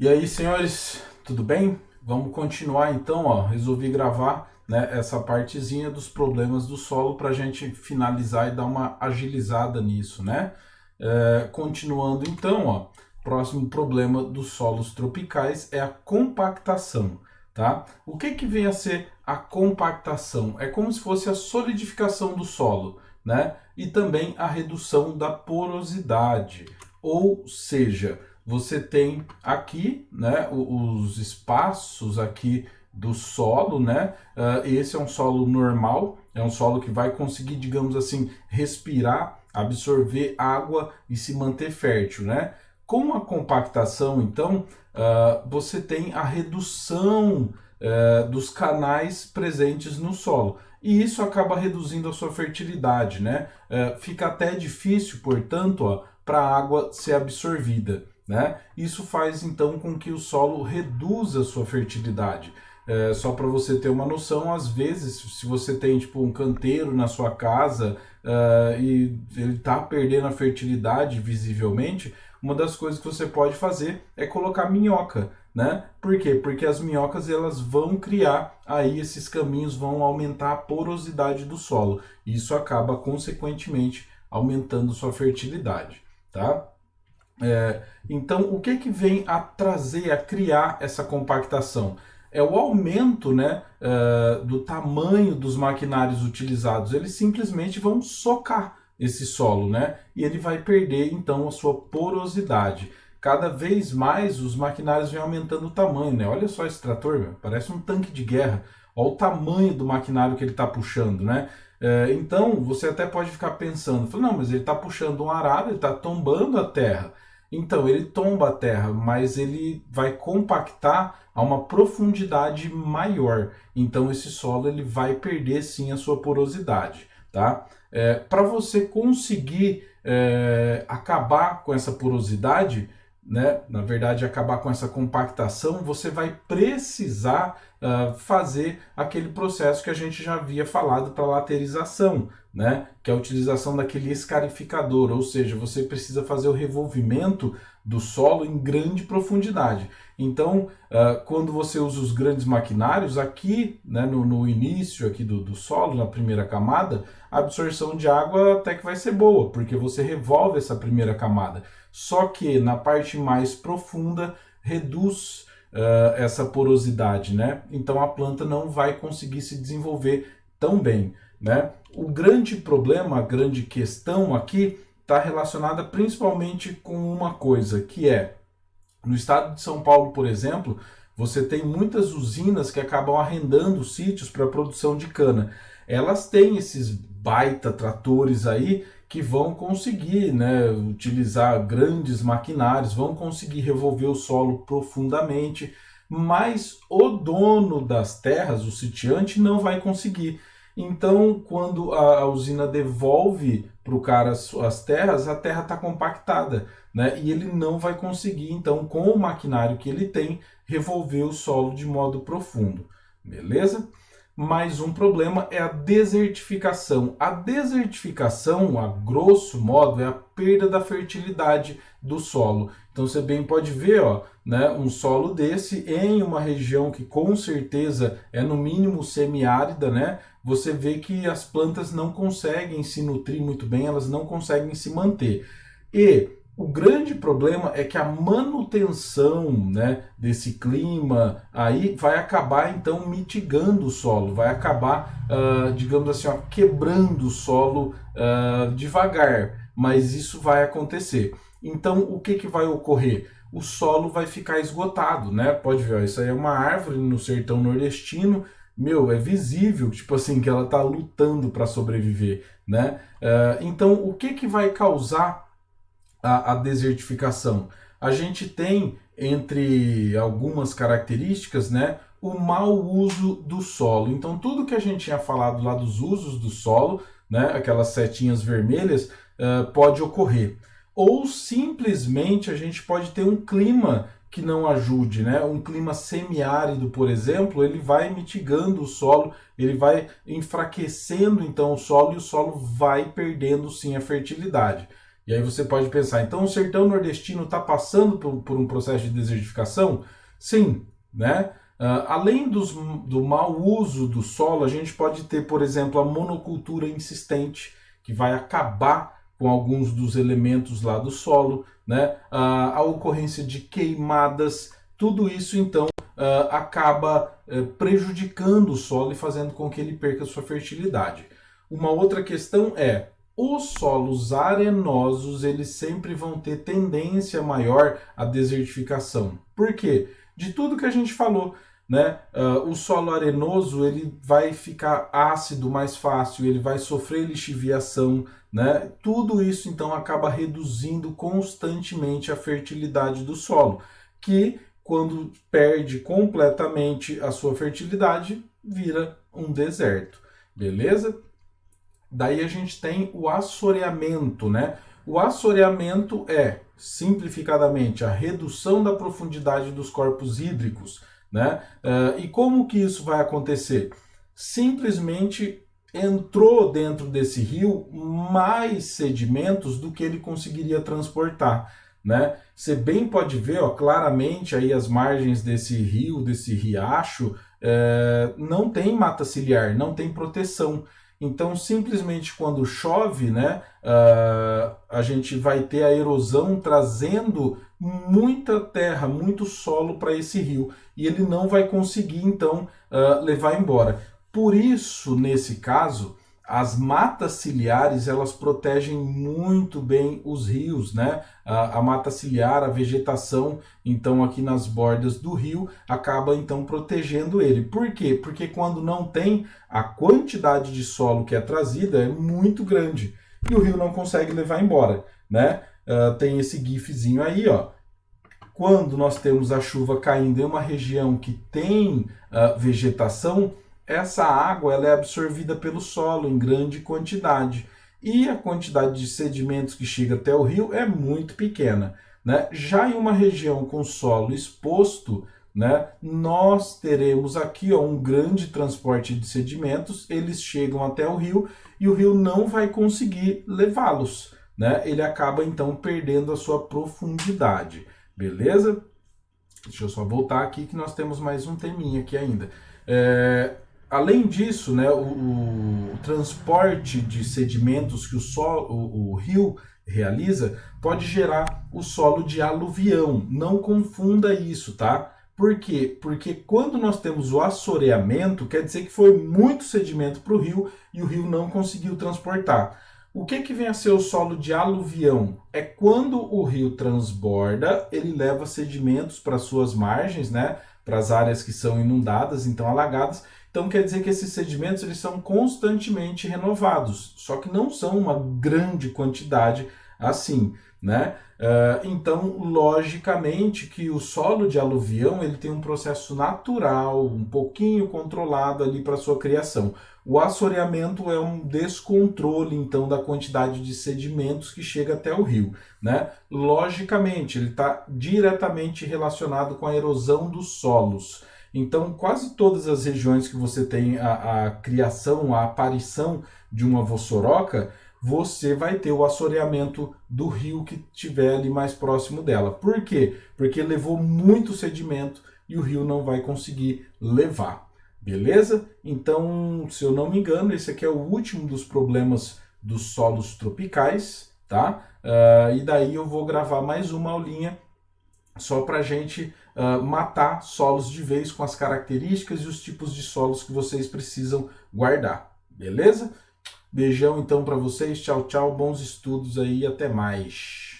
E aí, senhores, tudo bem? Vamos continuar então, ó. Resolvi gravar, né, essa partezinha dos problemas do solo para a gente finalizar e dar uma agilizada nisso, né? Continuando então, ó, próximo problema dos solos tropicais é a compactação, tá? O que que vem a ser a compactação? É como se fosse a solidificação do solo, né? E também a redução da porosidade, ou seja, você tem aqui, né, os espaços aqui do solo, né? Esse é um solo normal, é um solo que vai conseguir, digamos assim, respirar, absorver água e se manter fértil, né? Com a compactação, então, você tem a redução dos canais presentes no solo. E isso acaba reduzindo a sua fertilidade, né? Fica até difícil, portanto, para a água ser absorvida, né? Isso faz então com que o solo reduza a sua fertilidade. Só para você ter uma noção, às vezes, se você tem tipo um canteiro na sua casa e ele está perdendo a fertilidade visivelmente, uma das coisas que você pode fazer é colocar minhoca, né? Por quê? Porque as minhocas elas vão criar aí esses caminhos, vão aumentar a porosidade do solo. Isso acaba consequentemente aumentando sua fertilidade, tá? Então, o que que vem a trazer, a criar essa compactação? É o aumento, né, do tamanho dos maquinários utilizados. Eles simplesmente vão socar esse solo, né? E ele vai perder, então, a sua porosidade. Cada vez mais os maquinários vêm aumentando o tamanho, né? Olha só esse trator, meu, parece um tanque de guerra. Olha o tamanho do maquinário que ele está puxando, né? Então, você até pode ficar pensando, não, mas ele está puxando um arado, ele está tombando a terra. Então, ele tomba a terra, mas ele vai compactar a uma profundidade maior. Então, esse solo ele vai perder sim a sua porosidade, tá? Para você conseguir acabar com essa porosidade, né, na verdade acabar com essa compactação, você vai precisar fazer aquele processo que a gente já havia falado para laterização, né, que é a utilização daquele escarificador, ou seja, você precisa fazer o revolvimento do solo em grande profundidade. Então, quando você usa os grandes maquinários, aqui, né, no início aqui do solo, na primeira camada, a absorção de água até que vai ser boa, porque você revolve essa primeira camada. Só que na parte mais profunda, reduz essa porosidade, né? Então a planta não vai conseguir se desenvolver tão bem, né? O grande problema, a grande questão aqui está relacionada principalmente com uma coisa, que é, no estado de São Paulo, por exemplo, você tem muitas usinas que acabam arrendando sítios para produção de cana. Elas têm esses baita tratores aí que vão conseguir, né, utilizar grandes maquinários, vão conseguir revolver o solo profundamente, mas o dono das terras, o sitiante, não vai conseguir. Então, quando a usina devolve para o cara as terras, a terra está compactada, né? E ele não vai conseguir, então, com o maquinário que ele tem, revolver o solo de modo profundo, beleza? Mais um problema é a desertificação. A desertificação, a grosso modo, é a perda da fertilidade do solo. Então você bem pode ver, ó, né, um solo desse em uma região que com certeza é no mínimo semiárida, né? Você vê que as plantas não conseguem se nutrir muito bem, elas não conseguem se manter. E o grande problema é que a manutenção, né, desse clima aí vai acabar então mitigando o solo, vai acabar, digamos assim, ó, quebrando o solo devagar, mas isso vai acontecer. Então o que que vai ocorrer? O solo vai ficar esgotado, né? Pode ver, ó, isso aí é uma árvore no sertão nordestino, meu, é visível, tipo assim, que ela está lutando para sobreviver, né? Então o que que vai causar a desertificação? A gente tem, entre algumas características, né, o mau uso do solo. Então, tudo que a gente tinha falado lá dos usos do solo, né, aquelas setinhas vermelhas, pode ocorrer. Ou simplesmente a gente pode ter um clima que não ajude, né? Um clima semiárido, por exemplo, ele vai mitigando o solo, ele vai enfraquecendo então o solo e o solo vai perdendo sim a fertilidade. E aí você pode pensar, então o sertão nordestino está passando por um processo de desertificação? Sim, né? Além do mau uso do solo, a gente pode ter, por exemplo, a monocultura insistente, que vai acabar com alguns dos elementos lá do solo, né? A ocorrência de queimadas, tudo isso então acaba prejudicando o solo e fazendo com que ele perca sua fertilidade. Uma outra questão é, os solos arenosos, eles sempre vão ter tendência maior à desertificação. Por quê? De tudo que a gente falou, né? O solo arenoso ele vai ficar ácido mais fácil, ele vai sofrer lixiviação, né? Tudo isso então acaba reduzindo constantemente a fertilidade do solo, que quando perde completamente a sua fertilidade, vira um deserto, beleza? Daí a gente tem o assoreamento, né? O assoreamento é, simplificadamente, a redução da profundidade dos corpos hídricos, né? E como que isso vai acontecer? Simplesmente entrou dentro desse rio mais sedimentos do que ele conseguiria transportar, né? Você bem pode ver, ó, claramente aí as margens desse rio, desse riacho, não tem mata ciliar, não tem proteção. Então, simplesmente quando chove, né, a gente vai ter a erosão trazendo muita terra, muito solo para esse rio. E ele não vai conseguir, então, levar embora. Por isso, nesse caso, as matas ciliares, elas protegem muito bem os rios, né? A mata ciliar, a vegetação, então, aqui nas bordas do rio, acaba, então, protegendo ele. Por quê? Porque quando não tem, a quantidade de solo que é trazida é muito grande e o rio não consegue levar embora, né? Tem esse gifzinho aí, ó. Quando nós temos a chuva caindo em uma região que tem vegetação, essa água ela é absorvida pelo solo em grande quantidade e a quantidade de sedimentos que chega até o rio é muito pequena, né? Já em uma região com solo exposto, né, nós teremos aqui, ó, um grande transporte de sedimentos, eles chegam até o rio e o rio não vai conseguir levá-los, né? Ele acaba então perdendo a sua profundidade, beleza? Deixa eu só voltar aqui que nós temos mais um teminha aqui ainda. Além disso, né, o transporte de sedimentos que o rio realiza pode gerar o solo de aluvião. Não confunda isso, tá? Por quê? Porque quando nós temos o assoreamento, quer dizer que foi muito sedimento para o rio e o rio não conseguiu transportar. O que vem a ser o solo de aluvião? É quando o rio transborda, ele leva sedimentos para suas margens, né? Para as áreas que são inundadas, então alagadas. Então quer dizer que esses sedimentos eles são constantemente renovados, só que não são uma grande quantidade assim, né? Então, logicamente que o solo de aluvião ele tem um processo natural, um pouquinho controlado ali para sua criação. O assoreamento é um descontrole, então, da quantidade de sedimentos que chega até o rio, né? Logicamente, ele está diretamente relacionado com a erosão dos solos. Então, quase todas as regiões que você tem a criação, a aparição de uma vossoroca, você vai ter o assoreamento do rio que estiver ali mais próximo dela. Por quê? Porque levou muito sedimento e o rio não vai conseguir levar. Beleza? Então, se eu não me engano, esse aqui é o último dos problemas dos solos tropicais, tá? E daí eu vou gravar mais uma aulinha só para a gente matar solos de vez com as características e os tipos de solos que vocês precisam guardar. Beleza? Beijão então para vocês, tchau, tchau, bons estudos aí, até mais.